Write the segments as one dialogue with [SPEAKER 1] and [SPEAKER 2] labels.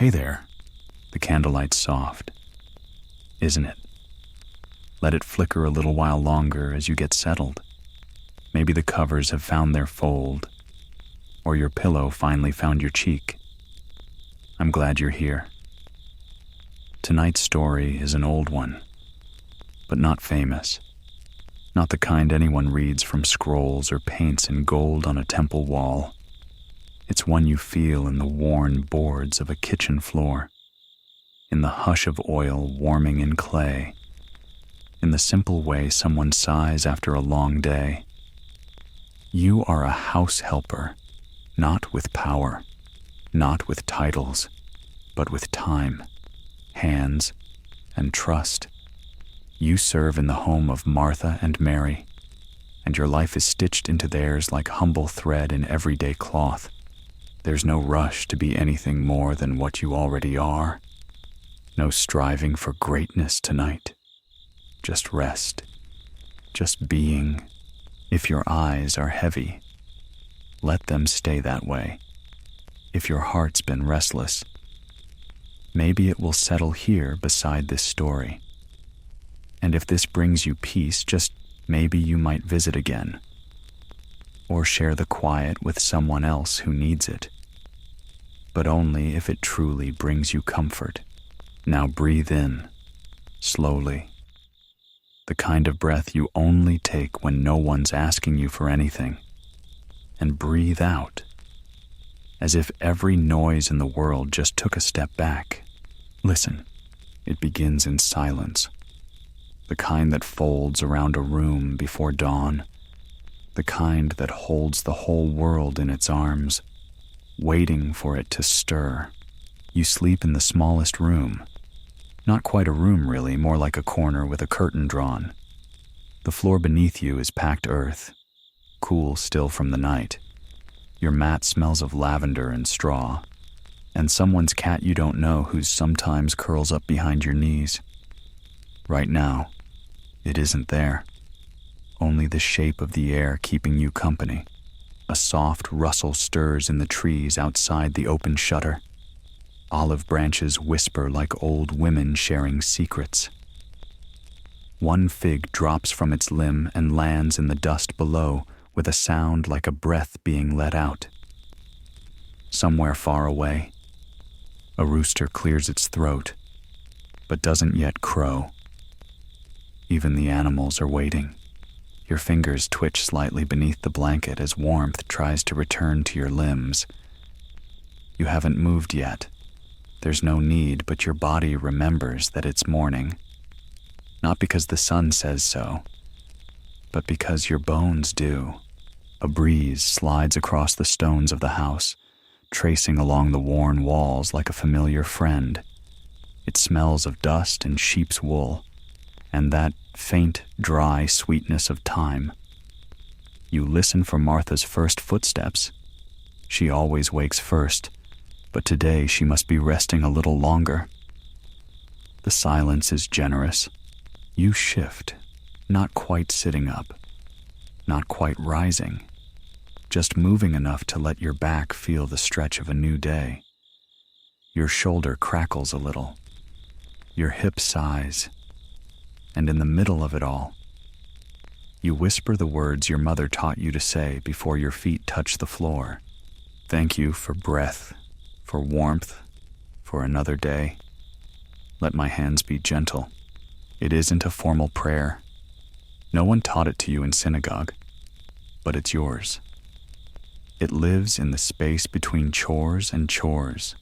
[SPEAKER 1] Hey there. The candlelight's soft, isn't it? Let it flicker a little while longer as you get settled. Maybe the covers have found their fold, or your pillow finally found your cheek. I'm glad you're here. Tonight's story is an old one, but not famous. Not the kind anyone reads from scrolls or paints in gold on a temple wall. It's one you feel in the worn boards of a kitchen floor, in the hush of oil warming in clay, in the simple way someone sighs after a long day. You are a house helper, not with power, not with titles, but with time, hands, and trust. You serve in the home of Martha and Mary, and your life is stitched into theirs like humble thread in everyday cloth. There's no rush to be anything more than what you already are. No striving for greatness tonight. Just rest. Just being. If your eyes are heavy, let them stay that way. If your heart's been restless, maybe it will settle here beside this story. And if this brings you peace, just maybe you might visit again, or share the quiet with someone else who needs it. But only if it truly brings you comfort. Now breathe in, slowly. The kind of breath you only take when no one's asking you for anything. And breathe out, as if every noise in the world just took a step back. Listen, it begins in silence. The kind that folds around a room before dawn. The kind that holds the whole world in its arms, waiting for it to stir. You sleep in the smallest room. Not quite a room really, more like a corner with a curtain drawn. The floor beneath you is packed earth, cool still from the night. Your mat smells of lavender and straw, and someone's cat you don't know who sometimes curls up behind your knees. Right now, it isn't there. Only the shape of the air keeping you company. A soft rustle stirs in the trees outside the open shutter. Olive branches whisper like old women sharing secrets. One fig drops from its limb and lands in the dust below with a sound like a breath being let out. Somewhere far away, a rooster clears its throat, but doesn't yet crow. Even the animals are waiting. Your fingers twitch slightly beneath the blanket as warmth tries to return to your limbs. You haven't moved yet. There's no need, but your body remembers that it's morning. Not because the sun says so, but because your bones do. A breeze slides across the stones of the house, tracing along the worn walls like a familiar friend. It smells of dust and sheep's wool, and that faint, dry sweetness of time. You listen for Martha's first footsteps. She always wakes first, but today she must be resting a little longer. The silence is generous. You shift, not quite sitting up, not quite rising, just moving enough to let your back feel the stretch of a new day. Your shoulder crackles a little. Your hip sighs. And in the middle of it all, you whisper the words your mother taught you to say before your feet touch the floor. Thank you for breath, for warmth, for another day. Let my hands be gentle. It isn't a formal prayer. No one taught it to you in synagogue, but it's yours. It lives in the space between chores and chores,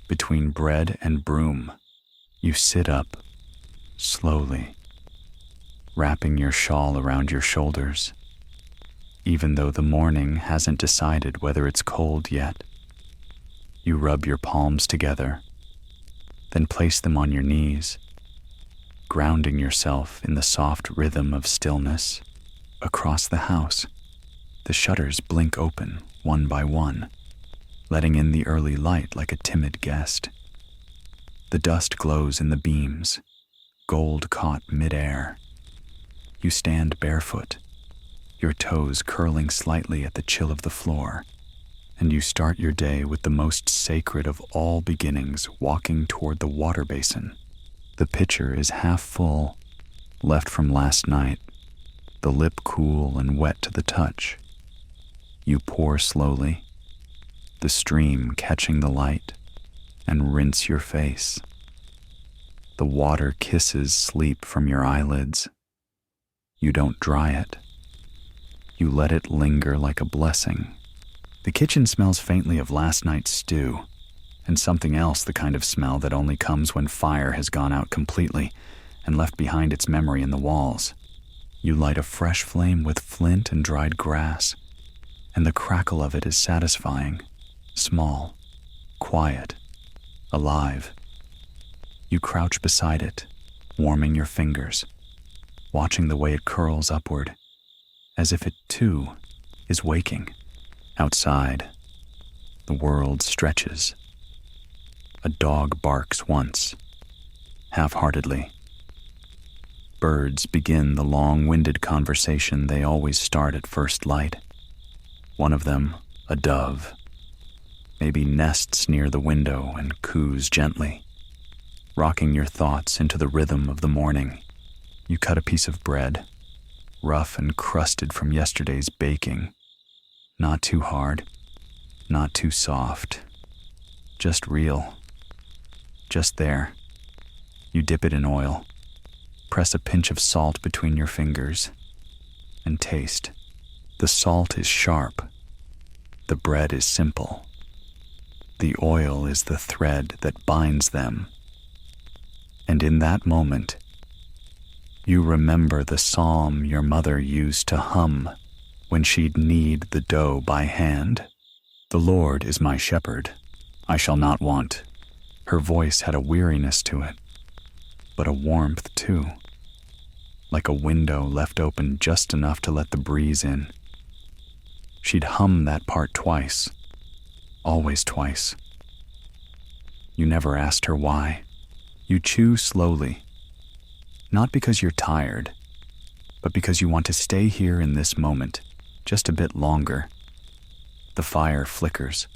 [SPEAKER 1] between bread and broom. You sit up, slowly, wrapping your shawl around your shoulders, even though the morning hasn't decided whether it's cold yet. You rub your palms together, then place them on your knees, grounding yourself in the soft rhythm of stillness. Across the house, the shutters blink open one by one, letting in the early light like a timid guest. The dust glows in the beams, gold caught midair. You stand barefoot, your toes curling slightly at the chill of the floor. and you start your day with the most sacred of all beginnings, walking toward the water basin. The pitcher is half full, left from last night, the lip cool and wet to the touch. You pour slowly, the stream catching the light, and rinse your face. The water kisses sleep from your eyelids. You don't dry it. You let it linger like a blessing. The kitchen smells faintly of last night's stew, and something else, the kind of smell that only comes when fire has gone out completely and left behind its memory in the walls. You light a fresh flame with flint and dried grass, and the crackle of it is satisfying, small, quiet, alive. You crouch beside it, warming your fingers, watching the way it curls upward, as if it, too, is waking. Outside, the world stretches. A dog barks once, half-heartedly. Birds begin the long-winded conversation they always start at first light. One of them, a dove, maybe nests near the window and coos gently, rocking your thoughts into the rhythm of the morning. You cut a piece of bread, rough and crusted from yesterday's baking. Not too hard, not too soft, just real, just there. You dip it in oil, press a pinch of salt between your fingers, and taste. The salt is sharp, the bread is simple. The oil is the thread that binds them. And in that moment, you remember the psalm your mother used to hum when she'd knead the dough by hand. The Lord is my shepherd, I shall not want. Her voice had a weariness to it, but a warmth too, like a window left open just enough to let the breeze in. She'd hum that part twice, always twice. You never asked her why. You chew slowly, not because you're tired, but because you want to stay here in this moment just a bit longer. The fire flickers.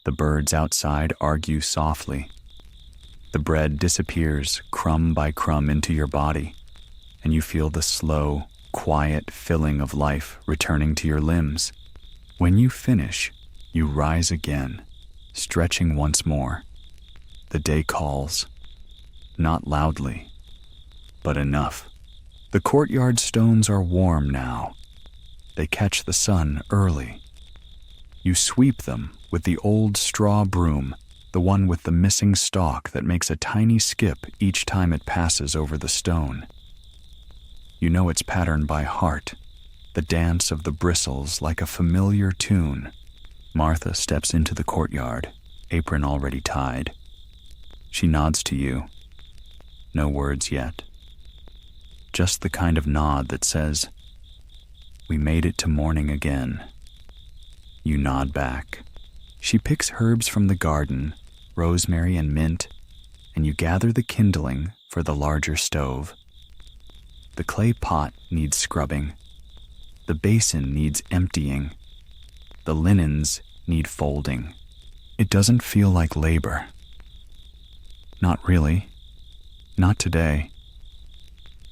[SPEAKER 1] The birds outside argue softly. The bread disappears crumb by crumb into your body, and you feel the slow, quiet filling of life returning to your limbs. When you finish, you rise again, stretching once more. The day calls, not loudly, but enough. The courtyard stones are warm now. They catch the sun early. You sweep them with the old straw broom, the one with the missing stalk that makes a tiny skip each time it passes over the stone. You know its pattern by heart, the dance of the bristles like a familiar tune. Martha steps into the courtyard, apron already tied. She nods to you. No words yet. Just the kind of nod that says, "We made it to morning again." You nod back. She picks herbs from the garden, rosemary and mint, and you gather the kindling for the larger stove. The clay pot needs scrubbing. The basin needs emptying. The linens need folding. It doesn't feel like labor. Not really. Not today.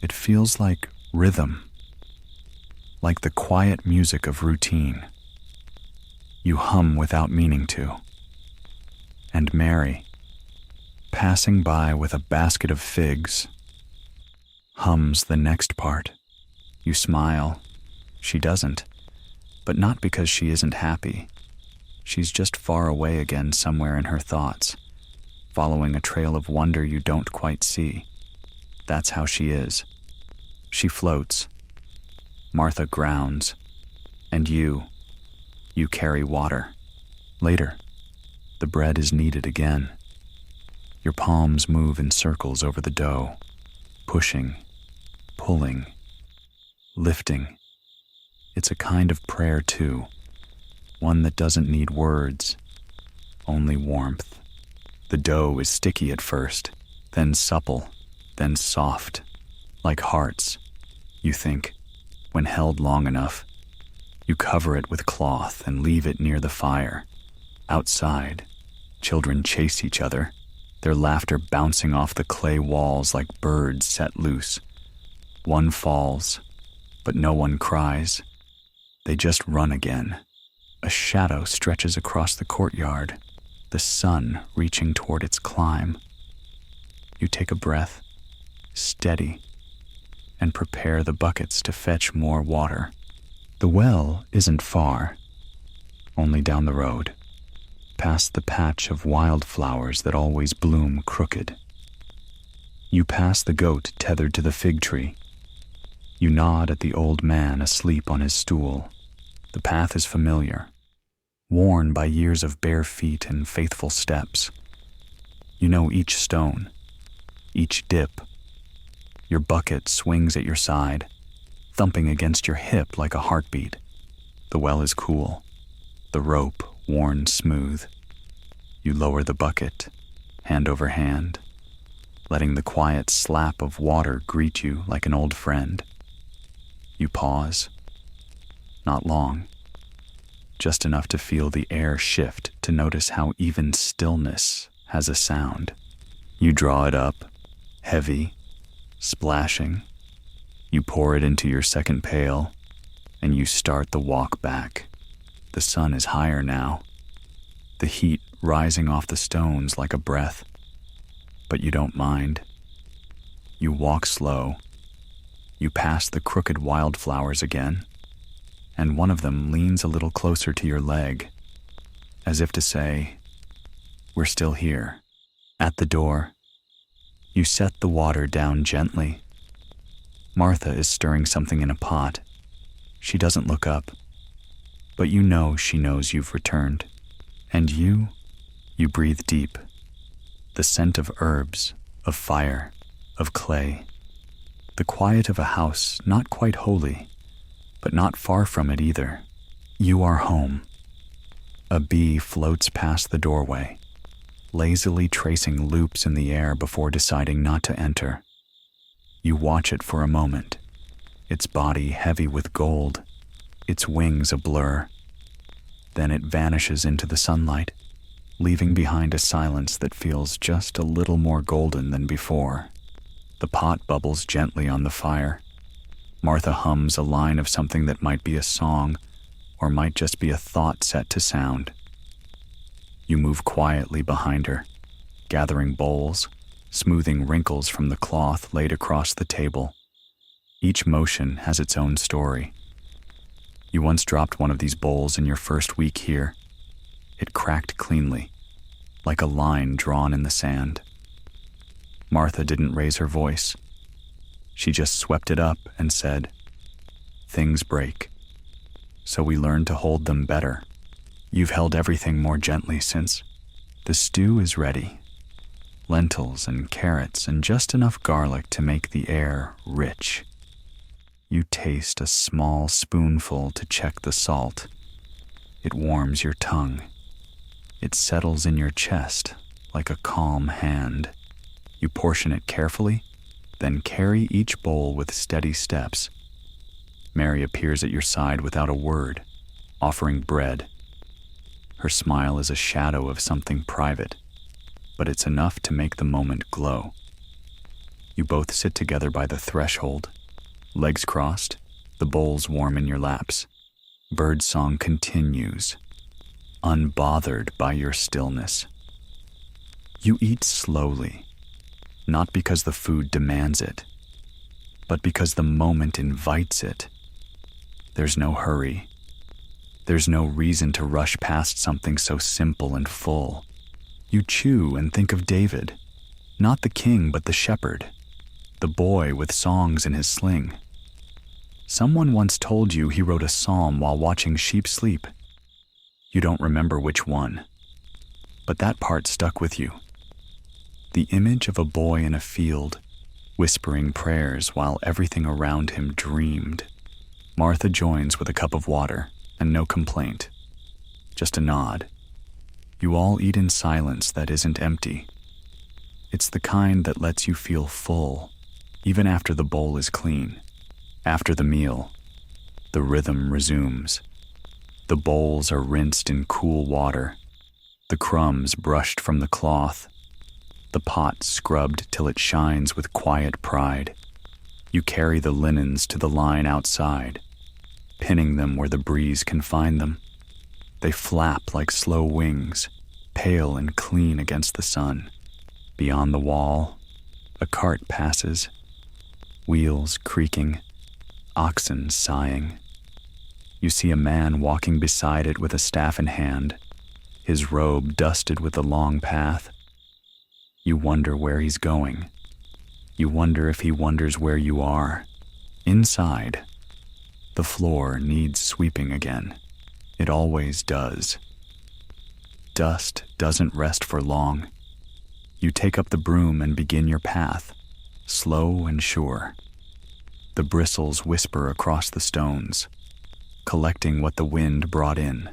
[SPEAKER 1] It feels like rhythm, like the quiet music of routine. You hum without meaning to. And Mary, passing by with a basket of figs, hums the next part. You smile. She doesn't, but not because she isn't happy. She's just far away again somewhere in her thoughts, following a trail of wonder you don't quite see. That's how she is. She floats. Martha grounds. And you carry water. Later, the bread is kneaded again. Your palms move in circles over the dough, pushing, pulling, lifting. It's a kind of prayer too, one that doesn't need words, only warmth. The dough is sticky at first, then supple, then soft, like hearts, you think, when held long enough. You cover it with cloth and leave it near the fire. Outside, children chase each other, their laughter bouncing off the clay walls like birds set loose. One falls, but no one cries. They just run again. A shadow stretches across the courtyard, the sun reaching toward its climb. You take a breath, steady, and prepare the buckets to fetch more water. The well isn't far, only down the road, past the patch of wildflowers that always bloom crooked. You pass the goat tethered to the fig tree. You nod at the old man asleep on his stool. The path is familiar, worn by years of bare feet and faithful steps. You know each stone, each dip. Your bucket swings at your side, thumping against your hip like a heartbeat. The well is cool, the rope worn smooth. You lower the bucket, hand over hand, letting the quiet slap of water greet you like an old friend. You pause. Not long. Just enough to feel the air shift to notice how even stillness has a sound. You draw it up, heavy, splashing. You pour it into your second pail, and you start the walk back. The sun is higher now, the heat rising off the stones like a breath. But you don't mind. You walk slow. You pass the crooked wildflowers again, and one of them leans a little closer to your leg, as if to say, "We're still here." At the door, you set the water down gently. Martha is stirring something in a pot. She doesn't look up, but you know she knows you've returned. And you breathe deep. The scent of herbs, of fire, of clay. The quiet of a house not quite holy, but not far from it either. You are home. A bee floats past the doorway, lazily tracing loops in the air before deciding not to enter. You watch it for a moment, its body heavy with gold, its wings a blur. Then it vanishes into the sunlight, leaving behind a silence that feels just a little more golden than before. The pot bubbles gently on the fire. Martha hums a line of something that might be a song, or might just be a thought set to sound. You move quietly behind her, gathering bowls, smoothing wrinkles from the cloth laid across the table. Each motion has its own story. You once dropped one of these bowls in your first week here. It cracked cleanly, like a line drawn in the sand. Martha didn't raise her voice. She just swept it up and said, "Things break, so we learn to hold them better. You've held everything more gently since. The stew is ready. Lentils and carrots and just enough garlic to make the air rich." You taste a small spoonful to check the salt. It warms your tongue. It settles in your chest like a calm hand. You portion it carefully, then carry each bowl with steady steps. Mary appears at your side without a word, offering bread. Her smile is a shadow of something private, but it's enough to make the moment glow. You both sit together by the threshold, legs crossed, the bowls warm in your laps. Birdsong continues, unbothered by your stillness. You eat slowly, not because the food demands it, but because the moment invites it. There's no hurry. There's no reason to rush past something so simple and full. You chew and think of David, not the king but the shepherd, the boy with songs in his sling. Someone once told you he wrote a psalm while watching sheep sleep. You don't remember which one, but that part stuck with you. The image of a boy in a field, whispering prayers while everything around him dreamed. Martha joins with a cup of water, and no complaint, just a nod. You all eat in silence that isn't empty. It's the kind that lets you feel full, even after the bowl is clean. After the meal, the rhythm resumes. The bowls are rinsed in cool water, the crumbs brushed from the cloth, the pot scrubbed till it shines with quiet pride. You carry the linens to the line outside, pinning them where the breeze can find them. They flap like slow wings, pale and clean against the sun. Beyond the wall, a cart passes, wheels creaking, oxen sighing. You see a man walking beside it with a staff in hand, his robe dusted with the long path. You wonder where he's going. You wonder if he wonders where you are. Inside, the floor needs sweeping again. It always does. Dust doesn't rest for long. You take up the broom and begin your path, slow and sure. The bristles whisper across the stones, collecting what the wind brought in.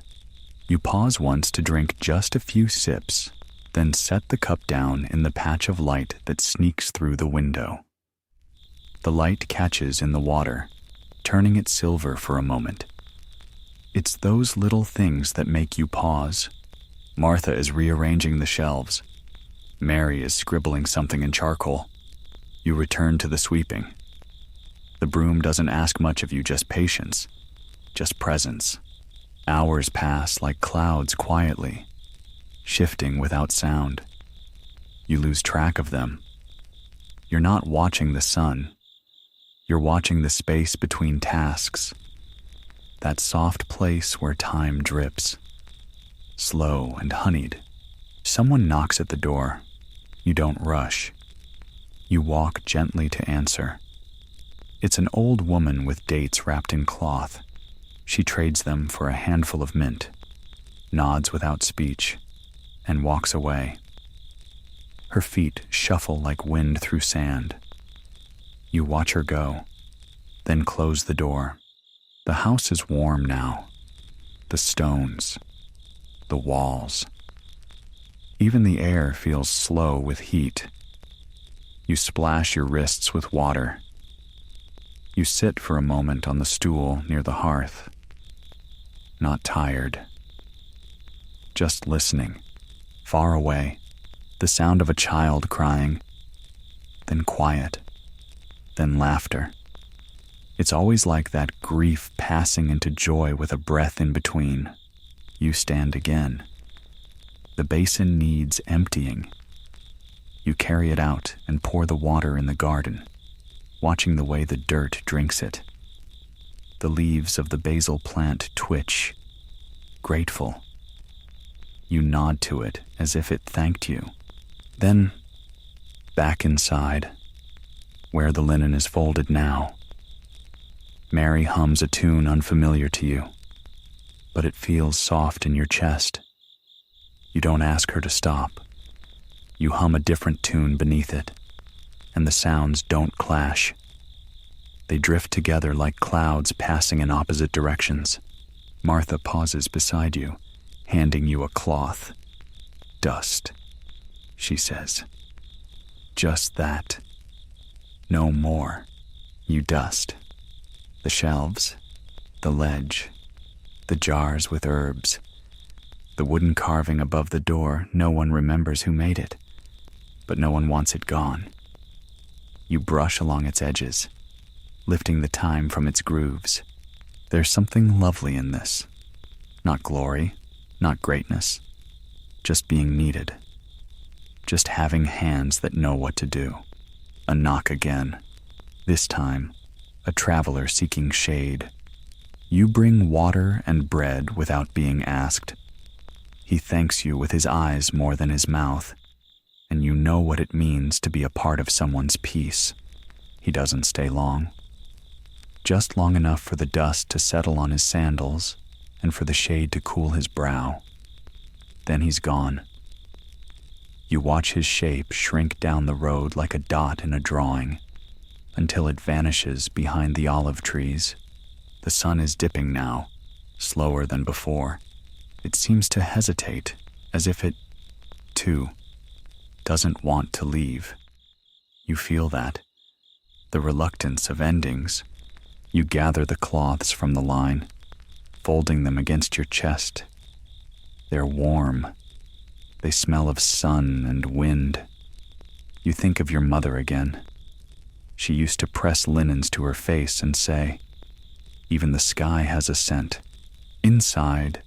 [SPEAKER 1] You pause once to drink just a few sips, then set the cup down in the patch of light that sneaks through the window. The light catches in the water, turning it silver for a moment. It's those little things that make you pause. Martha is rearranging the shelves. Mary is scribbling something in charcoal. You return to the sweeping. The broom doesn't ask much of you, just patience, just presence. Hours pass like clouds quietly, shifting without sound. You lose track of them. You're not watching the sun. You're watching the space between tasks, that soft place where time drips, slow and honeyed. Someone knocks at the door. You don't rush. You walk gently to answer. It's an old woman with dates wrapped in cloth. She trades them for a handful of mint, nods without speech, and walks away. Her feet shuffle like wind through sand. You watch her go, then close the door. The house is warm now. The stones, the walls. Even the air feels slow with heat. You splash your wrists with water. You sit for a moment on the stool near the hearth. Not tired. Just listening. Far away, the sound of a child crying. Then quiet. Then laughter. It's always like that, grief passing into joy with a breath in between. You stand again. The basin needs emptying. You carry it out and pour the water in the garden, watching the way the dirt drinks it. The leaves of the basil plant twitch, grateful. You nod to it as if it thanked you. Then, back inside, where the linen is folded now, Mary hums a tune unfamiliar to you, but it feels soft in your chest. You don't ask her to stop. You hum a different tune beneath it, and the sounds don't clash. They drift together like clouds passing in opposite directions. Martha pauses beside you, handing you a cloth. Dust, she says. Just that. No more. You dust. The shelves, the ledge, the jars with herbs, the wooden carving above the door. No one remembers who made it, but no one wants it gone. You brush along its edges, lifting the time from its grooves. There's something lovely in this. Not glory, not greatness, just being needed. Just having hands that know what to do. A knock again. This time, a traveler seeking shade. You bring water and bread without being asked. He thanks you with his eyes more than his mouth, and you know what it means to be a part of someone's peace. He doesn't stay long. Just long enough for the dust to settle on his sandals and for the shade to cool his brow. Then he's gone. You watch his shape shrink down the road like a dot in a drawing, until it vanishes behind the olive trees. The sun is dipping now, slower than before. It seems to hesitate, as if it, too, doesn't want to leave. You feel that, the reluctance of endings. You gather the cloths from the line, folding them against your chest. They're warm. They smell of sun and wind. You think of your mother again. She used to press linens to her face and say, "Even the sky has a scent." Inside,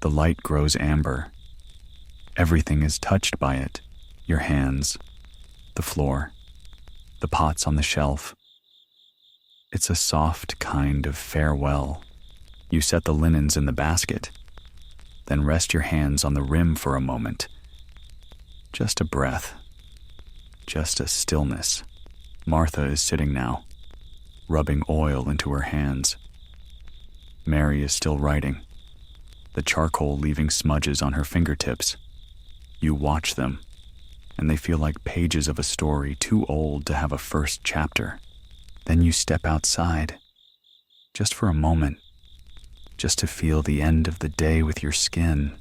[SPEAKER 1] the light grows amber. Everything is touched by it. Your hands, the floor, the pots on the shelf. It's a soft kind of farewell. You set the linens in the basket, then rest your hands on the rim for a moment. Just a breath. Just a stillness. Martha is sitting now, rubbing oil into her hands. Mary is still writing, the charcoal leaving smudges on her fingertips. You watch them, and they feel like pages of a story too old to have a first chapter. Then you step outside, just for a moment, just to feel the end of the day with your skin.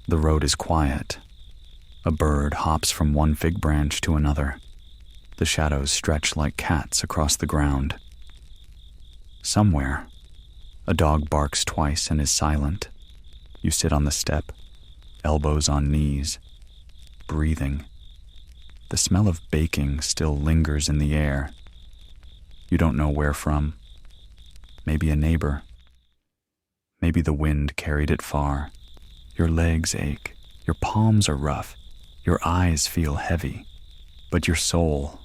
[SPEAKER 1] The road is quiet. A bird hops from one fig branch to another. The shadows stretch like cats across the ground. Somewhere, a dog barks twice and is silent. You sit on the step, elbows on knees, breathing. The smell of baking still lingers in the air. You don't know where from. Maybe a neighbor. Maybe the wind carried it far. Your legs ache. Your palms are rough. Your eyes feel heavy. But your soul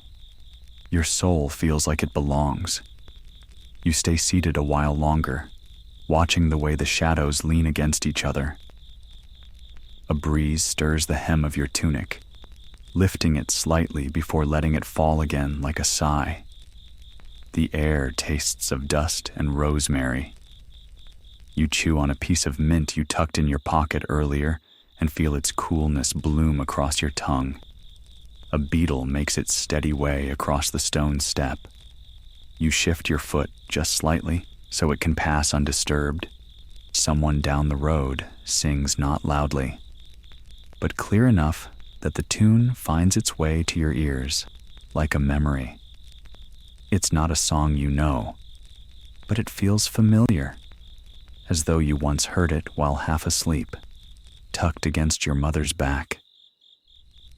[SPEAKER 1] feels like it belongs. You stay seated a while longer, watching the way the shadows lean against each other. A breeze stirs the hem of your tunic, lifting it slightly before letting it fall again like a sigh. The air tastes of dust and rosemary. You chew on a piece of mint you tucked in your pocket earlier and feel its coolness bloom across your tongue. A beetle makes its steady way across the stone step. You shift your foot just slightly so it can pass undisturbed. Someone down the road sings not loudly, but clear enough that the tune finds its way to your ears like a memory. It's not a song you know, but it feels familiar, as though you once heard it while half asleep, tucked against your mother's back.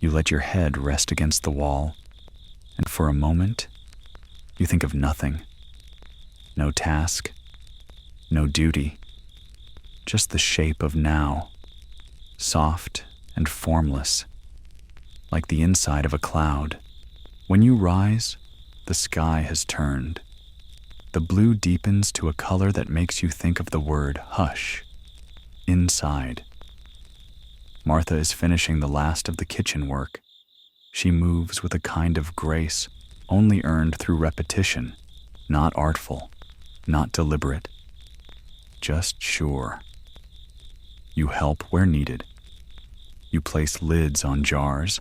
[SPEAKER 1] You let your head rest against the wall, and for a moment, you think of nothing. No task, no duty, just the shape of now, soft and formless, like the inside of a cloud. When you rise, the sky has turned. The blue deepens to a color that makes you think of the word hush. Inside. Martha is finishing the last of the kitchen work. She moves with a kind of grace only earned through repetition, not artful, not deliberate, just sure. You help where needed. You place lids on jars,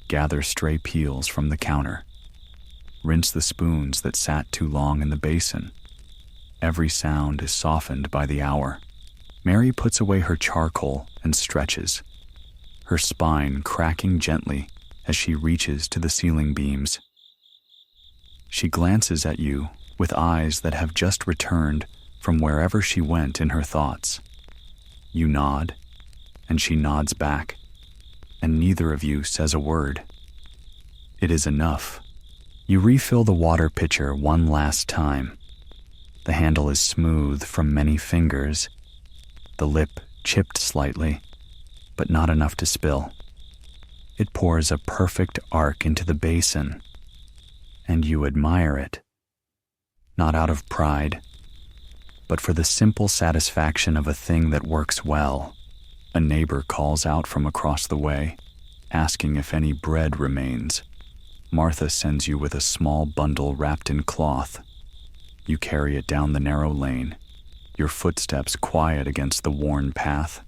[SPEAKER 1] gather stray peels from the counter, rinse the spoons that sat too long in the basin. Every sound is softened by the hour. Mary puts away her charcoal and stretches, her spine cracking gently as she reaches to the ceiling beams. She glances at you with eyes that have just returned from wherever she went in her thoughts. You nod, and she nods back, and neither of you says a word. It is enough. You refill the water pitcher one last time. The handle is smooth from many fingers, the lip chipped slightly, but not enough to spill. It pours a perfect arc into the basin, and you admire it. Not out of pride, but for the simple satisfaction of a thing that works well. A neighbor calls out from across the way, asking if any bread remains. Martha sends you with a small bundle wrapped in cloth. You carry it down the narrow lane, your footsteps quiet against the worn path.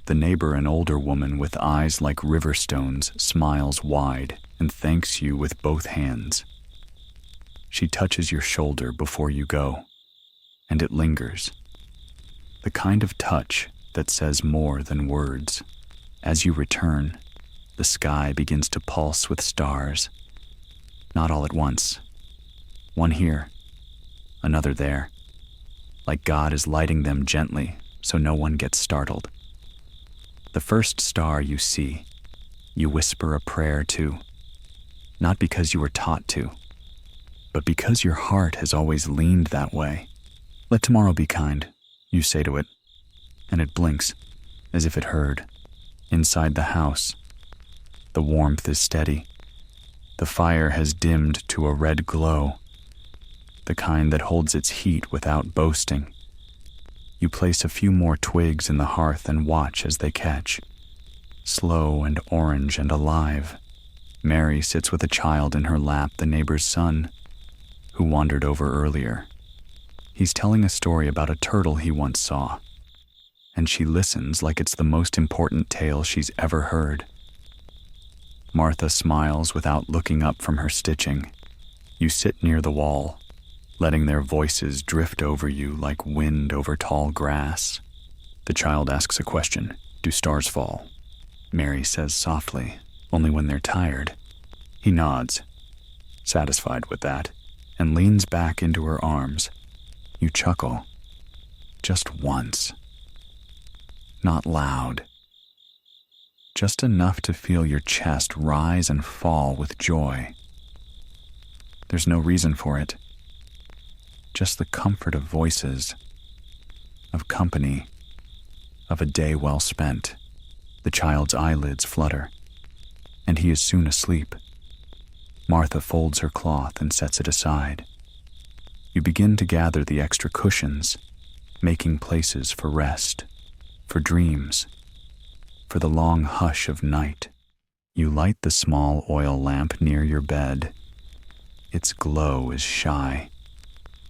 [SPEAKER 1] The neighbor, an older woman with eyes like river stones, smiles wide and thanks you with both hands. She touches your shoulder before you go, and it lingers. The kind of touch that says more than words. As you return, the sky begins to pulse with stars. Not all at once. One here, another there. like God is lighting them gently so no one gets startled. The first star you see, you whisper a prayer to, not because you were taught to, but because your heart has always leaned that way. Let tomorrow be kind, you say to it, and it blinks as if it heard. Inside the house, the warmth is steady. The fire has dimmed to a red glow, the kind that holds its heat without boasting. You place a few more twigs in the hearth and watch as they catch. Slow and orange and alive, Mary sits with a child in her lap, the neighbor's son, who wandered over earlier. He's telling a story about a turtle he once saw, and she listens like it's the most important tale she's ever heard. Martha smiles without looking up from her stitching. You sit near the wall, letting their voices drift over you like wind over tall grass. The child asks a question. Do stars fall? Mary says softly, only when they're tired. He nods, satisfied with that, and leans back into her arms. You chuckle. Just once. Not loud. Just enough to feel your chest rise and fall with joy. There's no reason for it. Just the comfort of voices, of company, of a day well spent. The child's eyelids flutter, and he is soon asleep. Martha folds her cloth and sets it aside. You begin to gather the extra cushions, making places for rest, for dreams, for the long hush of night. You light the small oil lamp near your bed. Its glow is shy,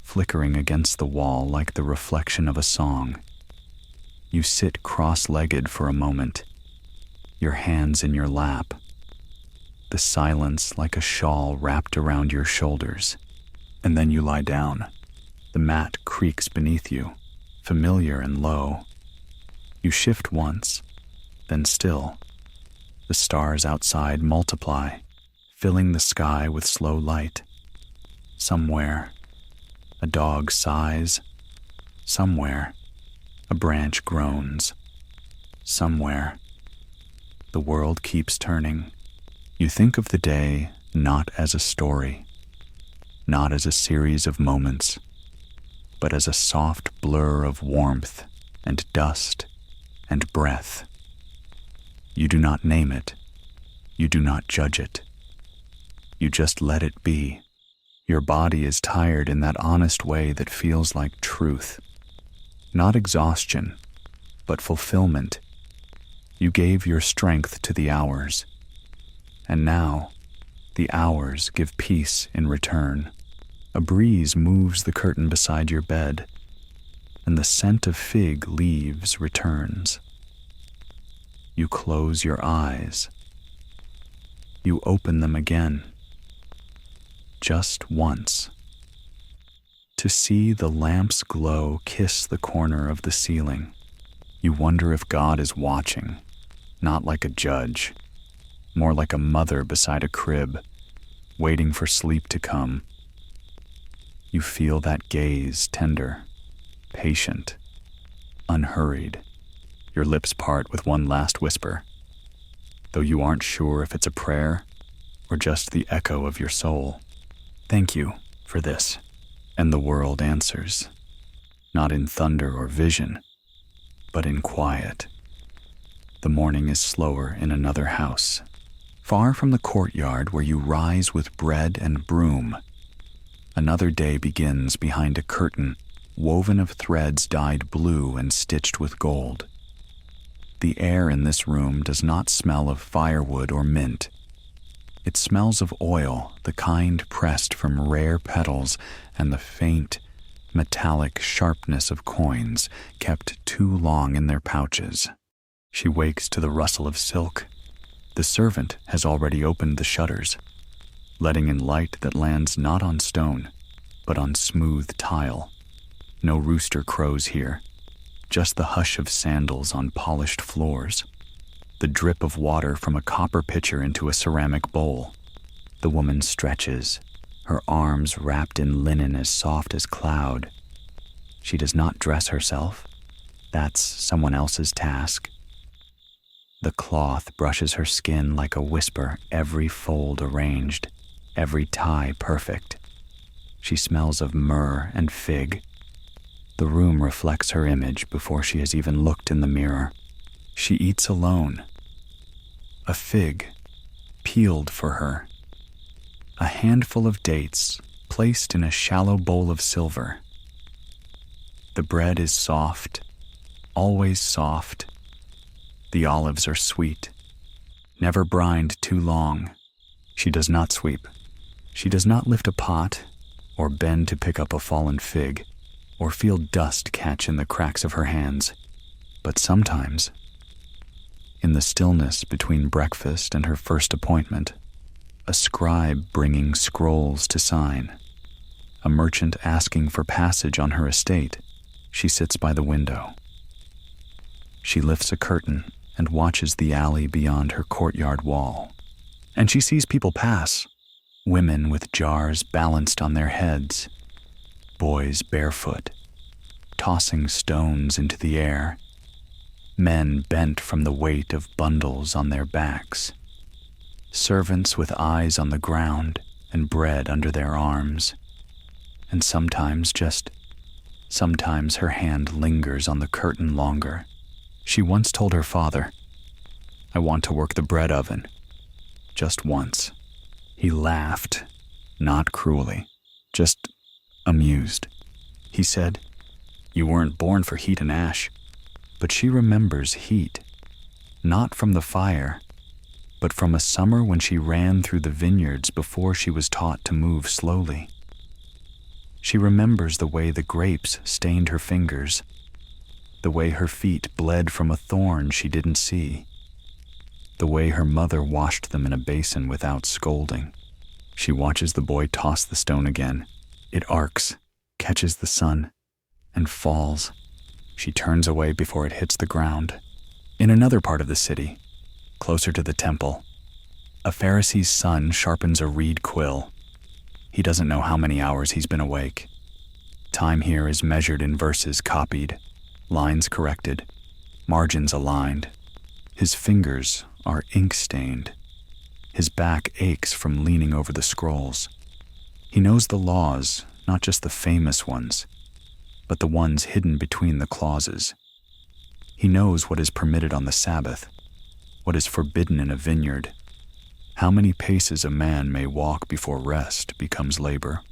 [SPEAKER 1] flickering against the wall like the reflection of a song. You sit cross-legged for a moment, your hands in your lap, the silence like a shawl wrapped around your shoulders. And then you lie down. The mat creaks beneath you, familiar and low. You shift once, then still. The stars outside multiply, filling the sky with slow light. Somewhere, a dog sighs. Somewhere, a branch groans. Somewhere, the world keeps turning. You think of the day not as a story, not as a series of moments, but as a soft blur of warmth and dust and breath. You do not name it. You do not judge it. You just let it be. Your body is tired in that honest way that feels like truth. Not exhaustion, but fulfillment. You gave your strength to the hours, and now the hours give peace in return. A breeze moves the curtain beside your bed, and the scent of fig leaves returns. You close your eyes. You open them again, just once, to see the lamp's glow kiss the corner of the ceiling. You wonder if God is watching, not like a judge, more like a mother beside a crib, waiting for sleep to come. You feel that gaze tender, patient, unhurried. Your lips part with one last whisper, though you aren't sure if it's a prayer or just the echo of your soul. Thank you for this. And the world answers, not in thunder or vision, but in quiet. The morning is slower in another house, far from the courtyard where you rise with bread and broom. Another day begins behind a curtain woven of threads dyed blue and stitched with gold. The air in this room does not smell of firewood or mint. It smells of oil, the kind pressed from rare petals, and the faint, metallic sharpness of coins kept too long in their pouches. She wakes to the rustle of silk. The servant has already opened the shutters, letting in light that lands not on stone, but on smooth tile. No rooster crows here, just the hush of sandals on polished floors, the drip of water from a copper pitcher into a ceramic bowl. The woman stretches, her arms wrapped in linen as soft as cloud. She does not dress herself. That's someone else's task. The cloth brushes her skin like a whisper, every fold arranged, every tie perfect. She smells of myrrh and fig. The room reflects her image before she has even looked in the mirror. She eats alone. A fig, peeled for her. A handful of dates, placed in a shallow bowl of silver. The bread is soft, always soft. The olives are sweet, never brined too long. She does not sweep. She does not lift a pot, or bend to pick up a fallen fig, or feel dust catch in the cracks of her hands. But sometimes, in the stillness between breakfast and her first appointment, a scribe bringing scrolls to sign, a merchant asking for passage on her estate, she sits by the window. She lifts a curtain and watches the alley beyond her courtyard wall. And she sees people pass, women with jars balanced on their heads, boys barefoot, tossing stones into the air, men bent from the weight of bundles on their backs, servants with eyes on the ground and bread under their arms, and sometimes her hand lingers on the curtain longer. She once told her father, "I want to work the bread oven." Just once. He laughed, not cruelly, just amused. He said, "You weren't born for heat and ash." But she remembers heat, not from the fire, but from a summer when she ran through the vineyards before she was taught to move slowly. She remembers the way the grapes stained her fingers, the way her feet bled from a thorn she didn't see, the way her mother washed them in a basin without scolding. She watches the boy toss the stone again. It arcs, catches the sun, and falls. She turns away before it hits the ground. In another part of the city, closer to the temple, a Pharisee's son sharpens a reed quill. He doesn't know how many hours he's been awake. Time here is measured in verses copied, lines corrected, margins aligned. His fingers are ink-stained. His back aches from leaning over the scrolls. He knows the laws, not just the famous ones, but the ones hidden between the clauses. He knows what is permitted on the Sabbath, what is forbidden in a vineyard. How many paces a man may walk before rest becomes labor.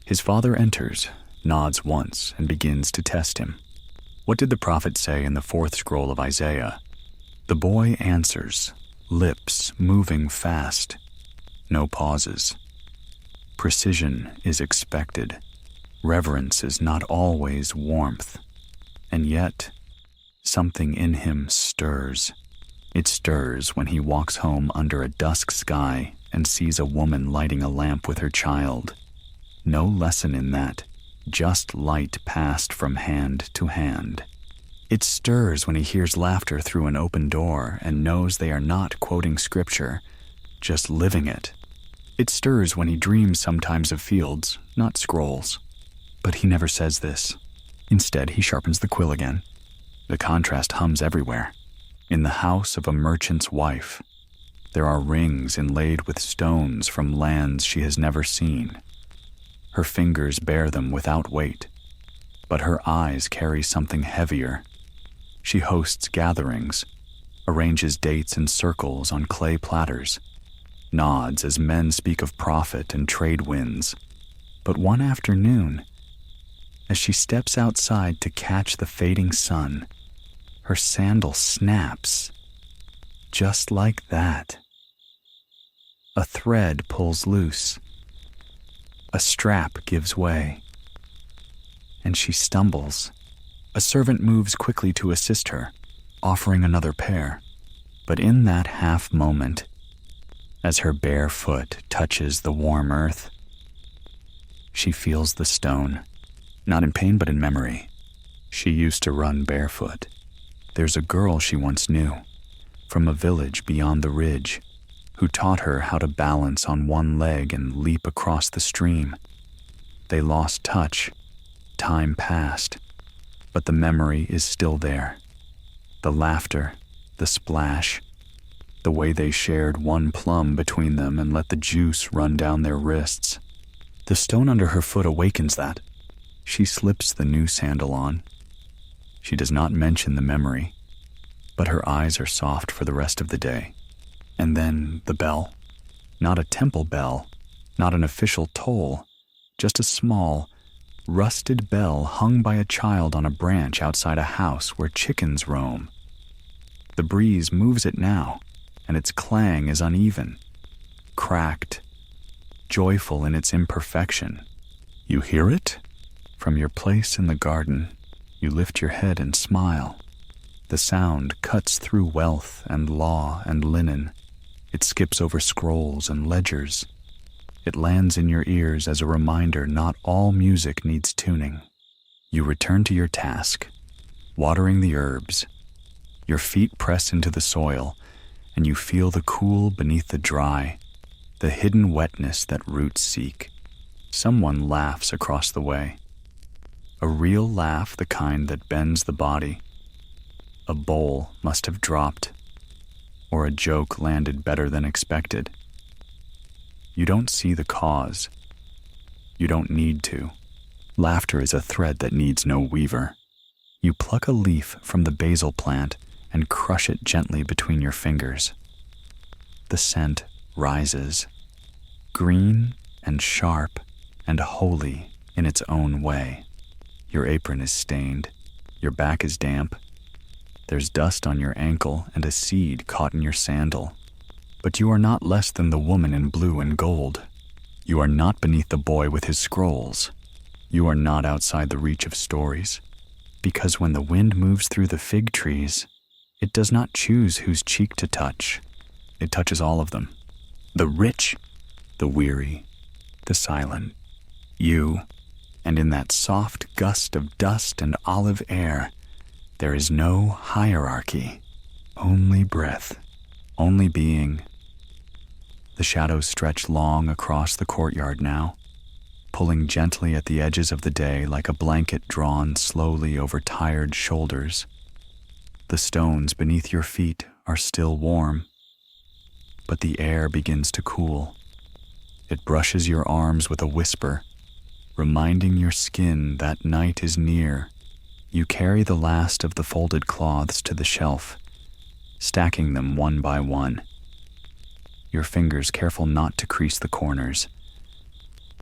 [SPEAKER 1] His father enters, nods once, and begins to test him. What did the prophet say in the 4th scroll of Isaiah? The boy answers, lips moving fast, no pauses. Precision is expected. Reverence is not always warmth. And yet, something in him stirs. It stirs when he walks home under a dusk sky and sees a woman lighting a lamp with her child. No lesson in that, just light passed from hand to hand. It stirs when he hears laughter through an open door and knows they are not quoting scripture, just living it. It stirs when he dreams sometimes of fields, not scrolls. But he never says this. Instead, he sharpens the quill again. The contrast hums everywhere. In the house of a merchant's wife, there are rings inlaid with stones from lands she has never seen. Her fingers bear them without weight, but her eyes carry something heavier. She hosts gatherings, arranges dates in circles on clay platters, nods as men speak of profit and trade winds. But one afternoon, as she steps outside to catch the fading sun, her sandal snaps, just like that. A thread pulls loose. A strap gives way. And she stumbles. A servant moves quickly to assist her, offering another pair. But in that half moment, as her bare foot touches the warm earth, she feels the stone, not in pain but in memory. She used to run barefoot. There's a girl she once knew, from a village beyond the ridge, who taught her how to balance on one leg and leap across the stream. They lost touch. Time passed. But the memory is still there. The laughter, the splash, the way they shared one plum between them and let the juice run down their wrists. The stone under her foot awakens that. She slips the new sandal on. She does not mention the memory, but her eyes are soft for the rest of the day. And then the bell. Not a temple bell, not an official toll, just a small, rusted bell hung by a child on a branch outside a house where chickens roam. The breeze moves it now, and its clang is uneven, cracked, joyful in its imperfection. You hear it? From your place in the garden, you lift your head and smile. The sound cuts through wealth and law and linen. It skips over scrolls and ledgers. It lands in your ears as a reminder not all music needs tuning. You return to your task, watering the herbs. Your feet press into the soil, and you feel the cool beneath the dry, the hidden wetness that roots seek. Someone laughs across the way. A real laugh, the kind that bends the body. A bowl must have dropped, or a joke landed better than expected. You don't see the cause. You don't need to. Laughter is a thread that needs no weaver. You pluck a leaf from the basil plant and crush it gently between your fingers. The scent rises, green and sharp and holy in its own way. Your apron is stained. Your back is damp. There's dust on your ankle and a seed caught in your sandal. But you are not less than the woman in blue and gold. You are not beneath the boy with his scrolls. You are not outside the reach of stories. Because when the wind moves through the fig trees, it does not choose whose cheek to touch. It touches all of them. The rich, the weary, the silent. You, and in that soft gust of dust and olive air, there is no hierarchy, only breath, only being. The shadows stretch long across the courtyard now, pulling gently at the edges of the day like a blanket drawn slowly over tired shoulders. The stones beneath your feet are still warm, but the air begins to cool. It brushes your arms with a whisper, reminding your skin that night is near. You carry the last of the folded cloths to the shelf, stacking them one by one. Your fingers careful not to crease the corners.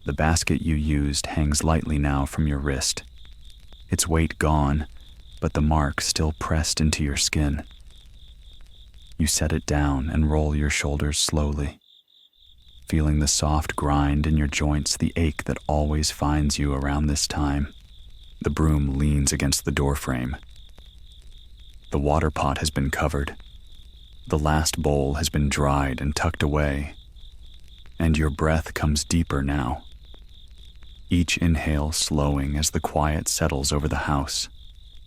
[SPEAKER 1] The basket you used hangs lightly now from your wrist. Its weight gone, but the mark still pressed into your skin. You set it down and roll your shoulders slowly, feeling the soft grind in your joints, the ache that always finds you around this time. The broom leans against the doorframe. The water pot has been covered. The last bowl has been dried and tucked away, and your breath comes deeper now, each inhale slowing as the quiet settles over the house.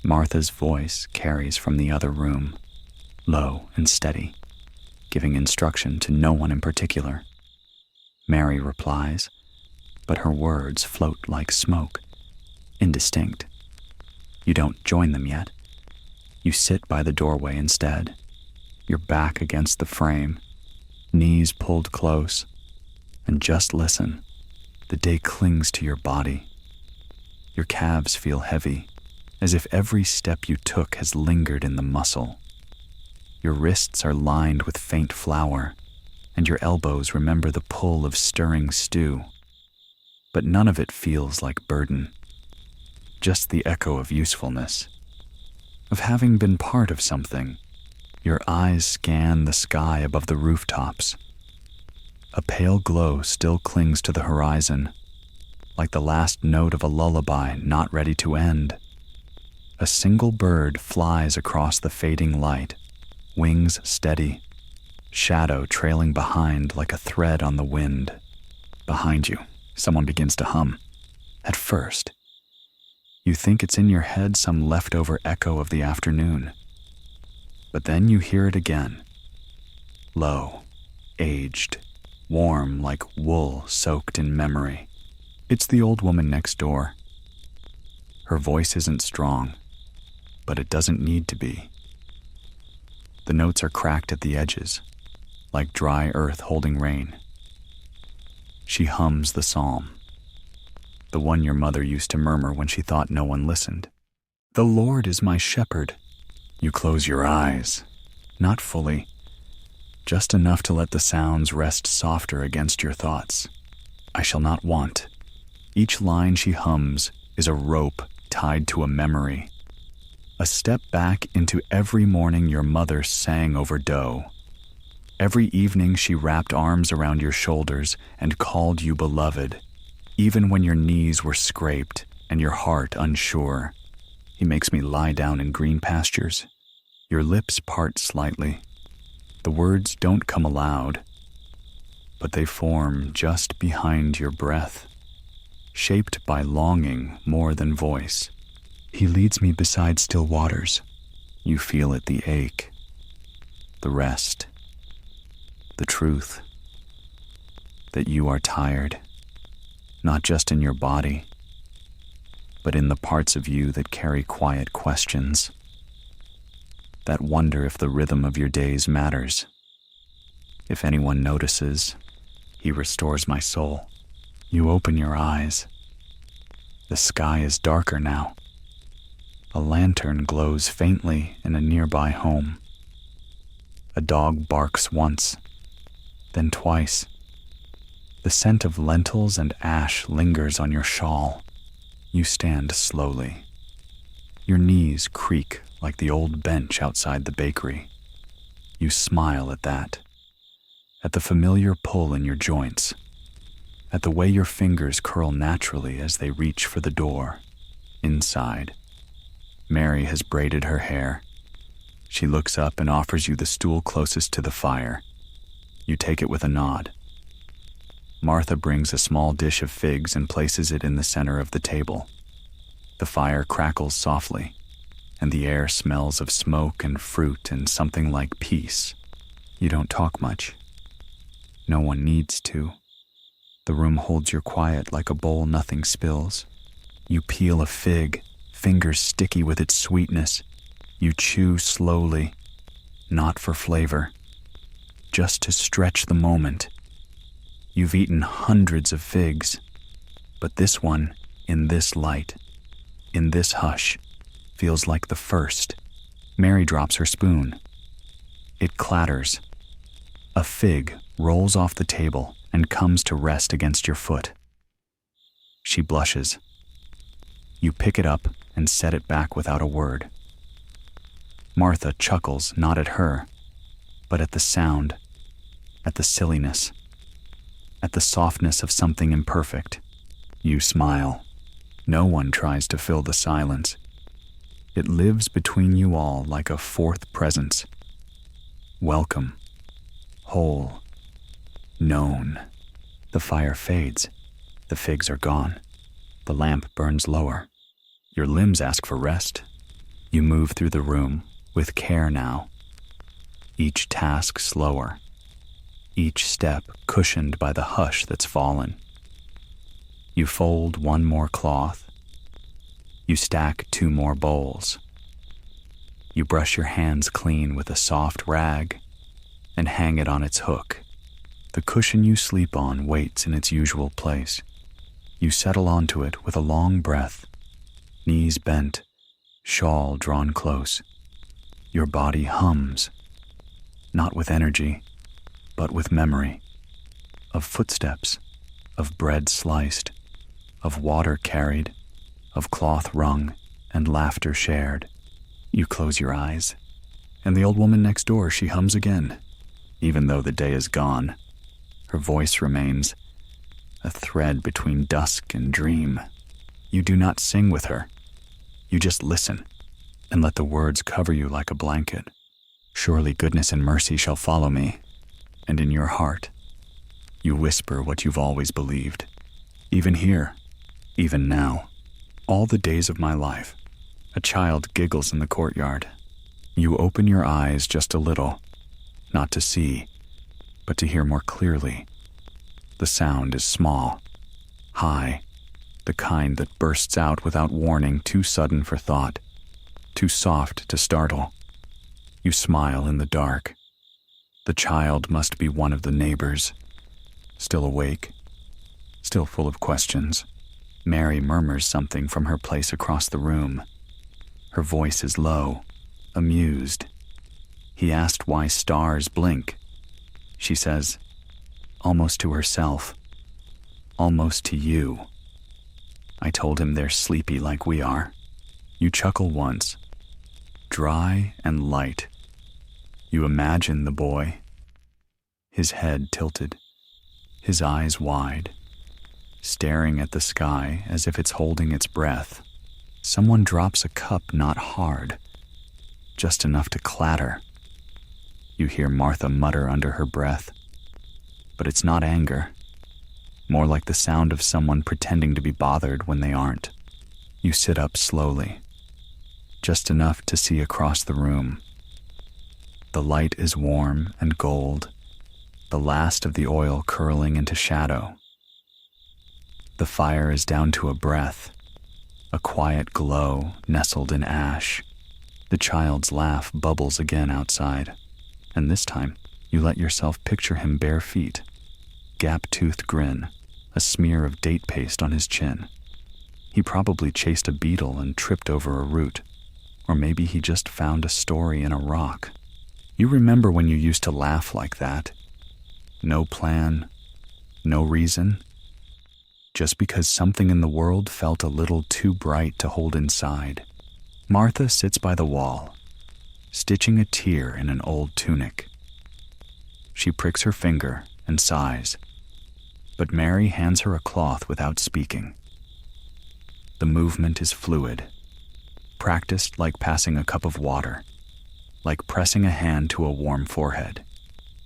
[SPEAKER 1] Martha's voice carries from the other room, low and steady, giving instruction to no one in particular. Mary replies, but her words float like smoke, indistinct. You don't join them yet. You sit by the doorway instead, your back against the frame, knees pulled close, and just listen. The day clings to your body. Your calves feel heavy, as if every step you took has lingered in the muscle. Your wrists are lined with faint flour, and your elbows remember the pull of stirring stew. But none of it feels like burden, just the echo of usefulness, of having been part of something. Your eyes scan the sky above the rooftops. A pale glow still clings to the horizon, like the last note of a lullaby not ready to end. A single bird flies across the fading light, wings steady, shadow trailing behind like a thread on the wind. Behind you, someone begins to hum. At first, you think it's in your head some leftover echo of the afternoon. But then you hear it again, low, aged, warm like wool soaked in memory. It's the old woman next door. Her voice isn't strong, but it doesn't need to be. The notes are cracked at the edges, like dry earth holding rain. She hums the psalm, the one your mother used to murmur when she thought no one listened. "The Lord is my shepherd." You close your eyes, not fully, just enough to let the sounds rest softer against your thoughts. "I shall not want." Each line she hums is a rope tied to a memory, a step back into every morning your mother sang over dough. Every evening she wrapped arms around your shoulders and called you beloved, even when your knees were scraped and your heart unsure. He makes me lie down in green pastures. Your lips part slightly. The words don't come aloud, but they form just behind your breath, shaped by longing more than voice. He leads me beside still waters. You feel it, the ache, the rest, the truth, that you are tired, not just in your body, but in the parts of you that carry quiet questions, that wonder if the rhythm of your days matters. If anyone notices, he restores my soul. You open your eyes. The sky is darker now. A lantern glows faintly in a nearby home. A dog barks once, then twice. The scent of lentils and ash lingers on your shawl. You stand slowly. Your knees creak like the old bench outside the bakery. You smile at that, at the familiar pull in your joints, at the way your fingers curl naturally as they reach for the door. Inside, Mary has braided her hair. She looks up and offers you the stool closest to the fire. You take it with a nod. Martha brings a small dish of figs and places it in the center of the table. The fire crackles softly, and the air smells of smoke and fruit and something like peace. You don't talk much. No one needs to. The room holds your quiet like a bowl nothing spills. You peel a fig, fingers sticky with its sweetness. You chew slowly, not for flavor, just to stretch the moment. You've eaten hundreds of figs, but this one, in this light, in this hush, feels like the first. Mary drops her spoon. It clatters. A fig rolls off the table and comes to rest against your foot. She blushes. You pick it up and set it back without a word. Martha chuckles, not at her, but at the sound, at the silliness, at the softness of something imperfect. You smile. No one tries to fill the silence. It lives between you all like a fourth presence. Welcome. Whole. Known. The fire fades. The figs are gone. The lamp burns lower. Your limbs ask for rest. You move through the room, with care now. Each task slower. Each step cushioned by the hush that's fallen. You fold one more cloth. You stack 2 more bowls. You brush your hands clean with a soft rag and hang it on its hook. The cushion you sleep on waits in its usual place. You settle onto it with a long breath, knees bent, shawl drawn close. Your body hums, not with energy, but with memory, of footsteps, of bread sliced, of water carried, of cloth wrung, and laughter shared. You close your eyes, and the old woman next door, she hums again. Even though the day is gone, her voice remains, a thread between dusk and dream. You do not sing with her. You just listen, and let the words cover you like a blanket. Surely goodness and mercy shall follow me. And in your heart, you whisper what you've always believed. Even here, even now, all the days of my life, a child giggles in the courtyard. You open your eyes just a little, not to see, but to hear more clearly. The sound is small, high, the kind that bursts out without warning, too sudden for thought. too soft to startle. You smile in the dark. The child must be one of the neighbors, still awake, still full of questions. Mary murmurs something from her place across the room. Her voice is low, amused. He asked why stars blink. She says, almost to herself, almost to you. I told him they're sleepy like we are. You chuckle once, dry and light. You imagine the boy, his head tilted, his eyes wide, staring at the sky as if it's holding its breath. Someone drops a cup not hard, just enough to clatter. You hear Martha mutter under her breath, but it's not anger, more like the sound of someone pretending to be bothered when they aren't. You sit up slowly, just enough to see across the room. The light is warm and gold, the last of the oil curling into shadow. The fire is down to a breath, a quiet glow nestled in ash. The child's laugh bubbles again outside, and this time you let yourself picture him bare feet, gap-toothed grin, a smear of date paste on his chin. He probably chased a beetle and tripped over a root, or maybe he just found a story in a rock. You remember when you used to laugh like that? No plan, no reason, just because something in the world felt a little too bright to hold inside. Martha sits by the wall, stitching a tear in an old tunic. She pricks her finger and sighs, but Mary hands her a cloth without speaking. The movement is fluid, practiced like passing a cup of water, like pressing a hand to a warm forehead.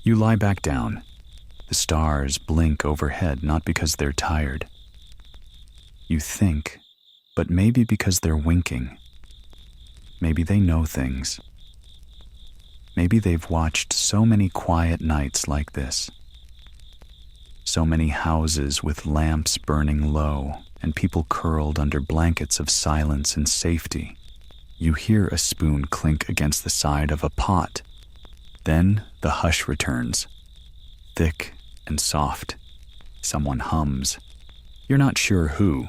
[SPEAKER 1] You lie back down. The stars blink overhead not because they're tired. You think, but maybe because they're winking. Maybe they know things. Maybe they've watched so many quiet nights like this. So many houses with lamps burning low and people curled under blankets of silence and safety. You hear a spoon clink against the side of a pot. Then the hush returns, thick and soft. Someone hums. You're not sure who.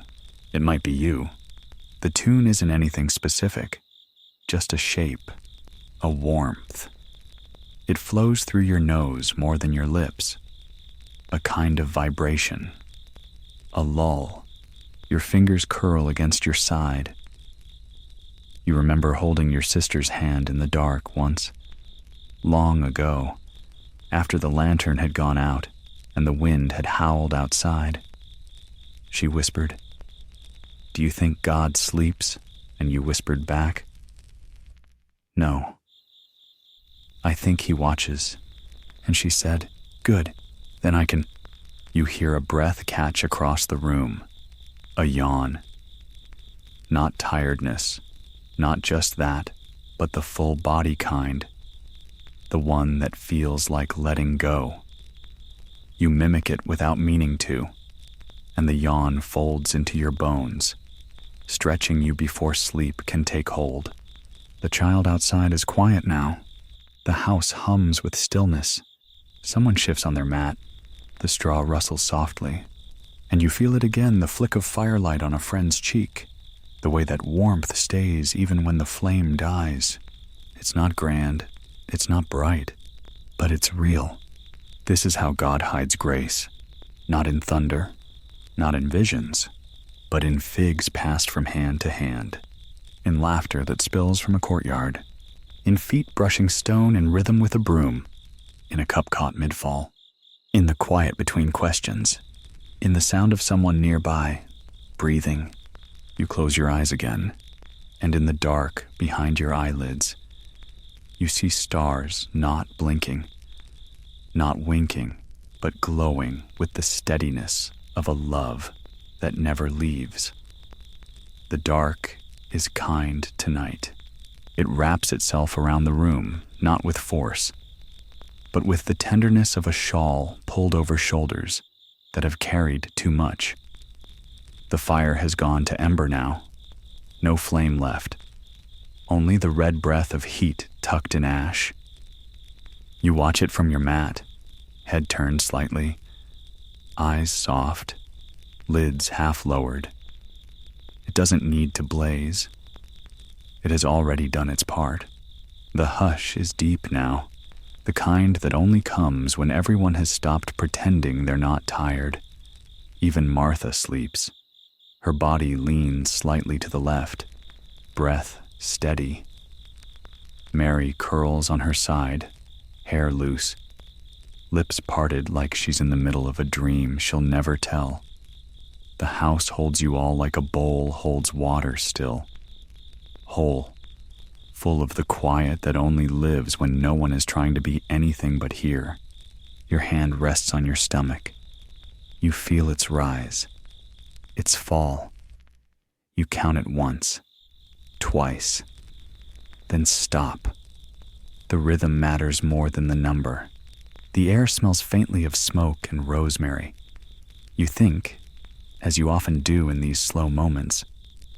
[SPEAKER 1] It might be you. The tune isn't anything specific, just a shape, a warmth. It flows through your nose more than your lips. A kind of vibration, a lull. Your fingers curl against your side. You remember holding your sister's hand in the dark once, long ago, after the lantern had gone out and the wind had howled outside. She whispered, "Do you think God sleeps?" And you whispered back, "No. I think he watches." And she said, "Good, then I can..." You hear a breath catch across the room, a yawn. Not tiredness, not just that, but the full body kind, the one that feels like letting go. You mimic it without meaning to, and the yawn folds into your bones, stretching you before sleep can take hold. The child outside is quiet now. The house hums with stillness. Someone shifts on their mat. The straw rustles softly, and you feel it again, the flick of firelight on a friend's cheek, the way that warmth stays even when the flame dies. It's not grand, it's not bright, but it's real. This is how God hides grace, not in thunder, not in visions, but in figs passed from hand to hand, in laughter that spills from a courtyard, in feet brushing stone in rhythm with a broom, in a cup caught mid-fall, in the quiet between questions, in the sound of someone nearby, breathing. You close your eyes again, and in the dark behind your eyelids, you see stars not blinking, not winking, but glowing with the steadiness of a love that never leaves. The dark is kind tonight. It wraps itself around the room, not with force, but with the tenderness of a shawl pulled over shoulders that have carried too much. The fire has gone to ember now, no flame left, only the red breath of heat tucked in ash. You watch it from your mat, head turned slightly, eyes soft, lids half lowered. It doesn't need to blaze. It has already done its part. The hush is deep now, the kind that only comes when everyone has stopped pretending they're not tired. Even Martha sleeps. Her body leans slightly to the left, breath steady. Mary curls on her side, hair loose, lips parted like she's in the middle of a dream she'll never tell. The house holds you all like a bowl holds water still. Whole, full of the quiet that only lives when no one is trying to be anything but here. Your hand rests on your stomach. You feel its rise, its fall. You count it once, twice, then stop. The rhythm matters more than the number. The air smells faintly of smoke and rosemary. You think, as you often do in these slow moments,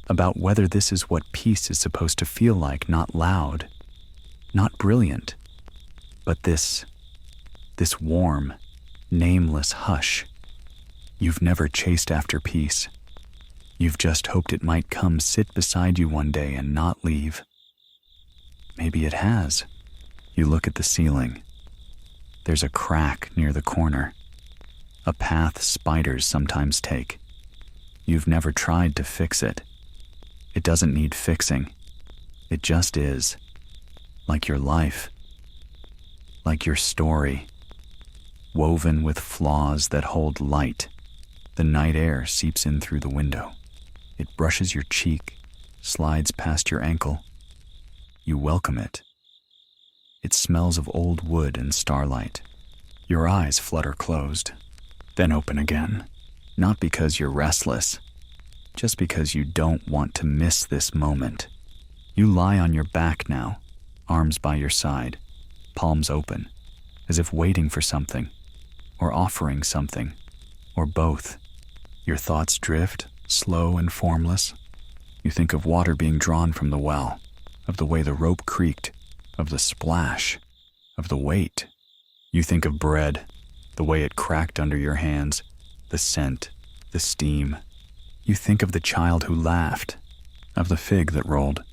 [SPEAKER 1] about whether this is what peace is supposed to feel like, not loud, not brilliant, but this warm, nameless hush. You've never chased after peace. You've just hoped it might come sit beside you one day and not leave. Maybe it has. You look at the ceiling. There's a crack near the corner, a path spiders sometimes take. You've never tried to fix it. It doesn't need fixing. It just is. Like your life. Like your story. Woven with flaws that hold light. The night air seeps in through the window. It brushes your cheek, slides past your ankle. You welcome it. It smells of old wood and starlight. Your eyes flutter closed, then open again. Not because you're restless, just because you don't want to miss this moment. You lie on your back now, arms by your side, palms open, as if waiting for something, or offering something, or both. Your thoughts drift, slow and formless. You think of water being drawn from the well, of the way the rope creaked, of the splash, of the weight. You think of bread, the way it cracked under your hands, the scent, the steam. You think of the child who laughed, of the fig that rolled,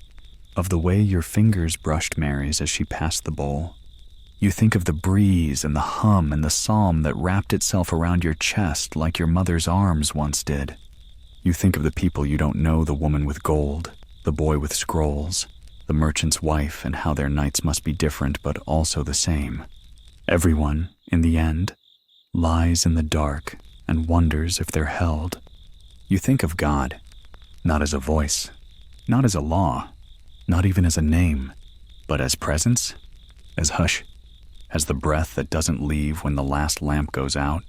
[SPEAKER 1] of the way your fingers brushed Mary's as she passed the bowl. You think of the breeze and the hum and the psalm that wrapped itself around your chest like your mother's arms once did. You think of the people you don't know, the woman with gold, the boy with scrolls, the merchant's wife, and how their nights must be different but also the same. Everyone, in the end, lies in the dark and wonders if they're held. You think of God, not as a voice, not as a law, not even as a name, but as presence, as hush, as the breath that doesn't leave when the last lamp goes out.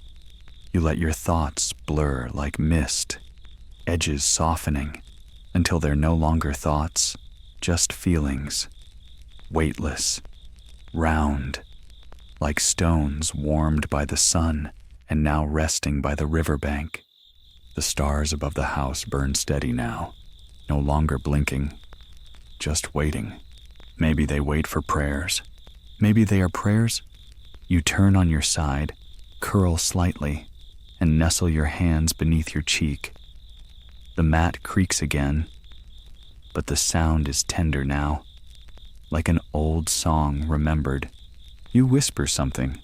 [SPEAKER 1] You let your thoughts blur like mist, edges softening, until they're no longer thoughts, just feelings, weightless, round, like stones warmed by the sun and now resting by the riverbank. The stars above the house burn steady now, no longer blinking, just waiting. Maybe they wait for prayers. Maybe they are prayers. You turn on your side, curl slightly, and nestle your hands beneath your cheek. The mat creaks again, but the sound is tender now, like an old song remembered. You whisper something.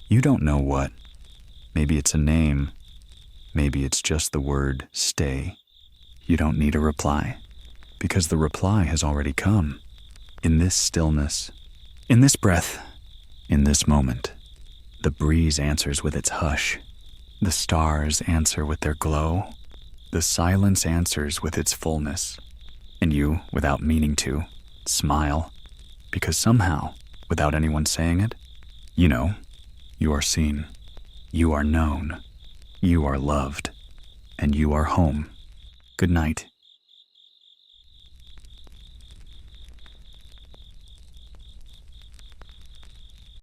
[SPEAKER 1] You don't know what. Maybe it's a name. Maybe it's just the word stay. You don't need a reply, because the reply has already come. In this stillness, in this breath, in this moment, the breeze answers with its hush. The stars answer with their glow. The silence answers with its fullness. And you, without meaning to, smile, because somehow, without anyone saying it, you know, you are seen, you are known, you are loved, and you are home. Good night.